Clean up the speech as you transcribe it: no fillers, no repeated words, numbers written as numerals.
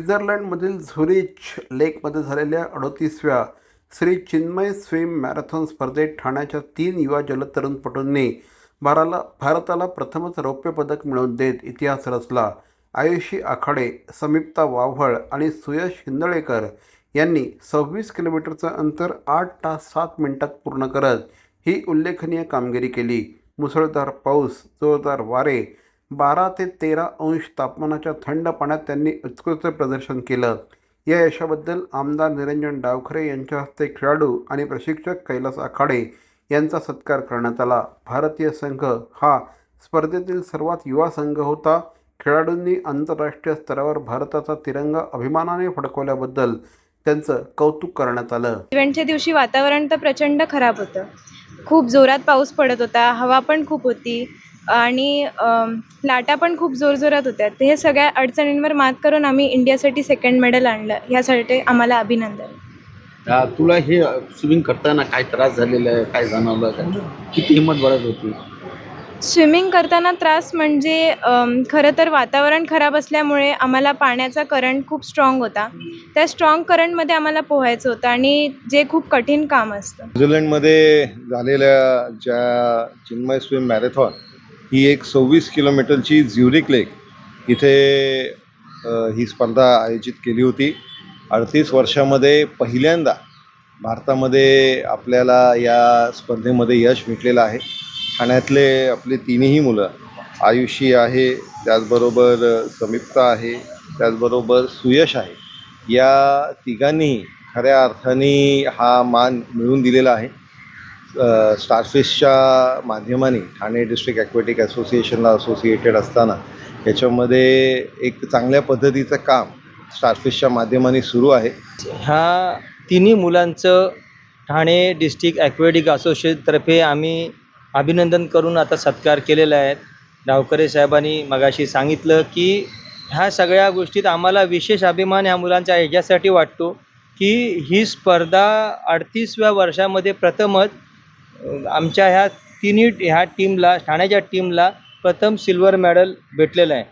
स्वित्झर्लंडमधील झुरिच लेकमध्ये झालेल्या 38व्या Shri Chinmay swim marathon स्पर्धेत ठाण्याच्या 3 युवा जलतरणपटूंनी भारताला प्रथमच रौप्य पदक मिळवून देत इतिहास रचला. आयुषी आखाडे, समीप्ता वाव्हळ आणि सुयश हिंदळेकर यांनी 26 किलोमीटरचं अंतर 8 तास 7 मिनिटात पूर्ण करत ही उल्लेखनीय कामगिरी केली. मुसळधार पाऊस, जोरदार वारे, 12 ते 13 अंश तापमानाच्या थंड पाण्यात त्यांनी उत्कृष्ट प्रदर्शन केलं. या यशाबद्दल आमदार निरंजन डावखरे यांच्या हस्ते खेळाडू आणि प्रशिक्षक कैलास आखाडे यांचा सत्कार करण्यात आला. भारतीय संघ हा स्पर्धेतील सर्वात युवा संघ होता. खेळाडूंनी आंतरराष्ट्रीय स्तरावर भारताचा तिरंगा अभिमानाने फडकवल्याबद्दल त्यांचं कौतुक करण्यात आलं. इव्हेंटच्या दिवशी वातावरण तर प्रचंड खराब होतं. खूप जोरात पाऊस पडत होता, हवा पण खूप होती आणि लाटा पण खूप जोरजोरात होत्या. हे सगळ्या अडचणींवर मात करून आम्ही इंडियासाठी सेकंड मेडल आणलं. ह्यासाठी आम्हाला अभिनंदन. तुला हे स्विमिंग करताना काय त्रास झालेला आहे, काय जाणवलं का? किती हिंमत वाढत होती? स्विमिंग करताना त्रास म्हणजे खरं तर वातावरण खराब असल्यामुळे आम्हाला पाण्याचा करंट खूप स्ट्रॉंग होता. त्या स्ट्रॉंग करंटमध्ये आम्हाला पोहायचं होतं आणि जे खूप कठीण काम असतं. न्यूझीलंडमध्ये झालेल्या ज्या चिन्मय स्विम मॅरेथॉन ही एक 26 किलोमीटरची झ्युरिक लेक इथे ही स्पर्धा आयोजित केली होती. 38 वर्षामध्ये पहिल्यांदा भारतामध्ये आपल्याला या स्पर्धेमध्ये यश भेटलेलं आहे. ठाण्यातले आपले तिन्ही मुलं, आयुषी आहे, त्याचबरोबर समीप्ता आहे, त्याचबरोबर सुयश आहे, या तिघांनीही खऱ्या अर्थाने हा मान मिळवून दिलेला आहे. स्टारफिशच्या माध्यमाने ठाणे डिस्ट्रिक्ट ॲक्वेटिक असोसिएशनला असोसिएटेड असताना याच्यामध्ये एक चांगल्या पद्धतीचं काम स्टारफिशच्या माध्यमाने सुरू आहे. ह्या तिन्ही मुलांचं ठाणे डिस्ट्रिक्ट ॲक्वेटिक असोसिएशनतर्फे आम्ही अभिनंदन करून आता सत्कार केलेला आहे. डावखरे साहेबांनी मगाशी सांगितलं की ह्या सगळ्या गोष्टीत आम्हाला विशेष अभिमान ह्या मुलांचा ह्याच्यासाठी वाटतो की ही स्पर्धा 38व्या वर्षामध्ये प्रथमच आमच्या ह्या टीमला, ठाण्याच्या टीमला प्रथम सिल्वर मेडल भेटलेलं आहे.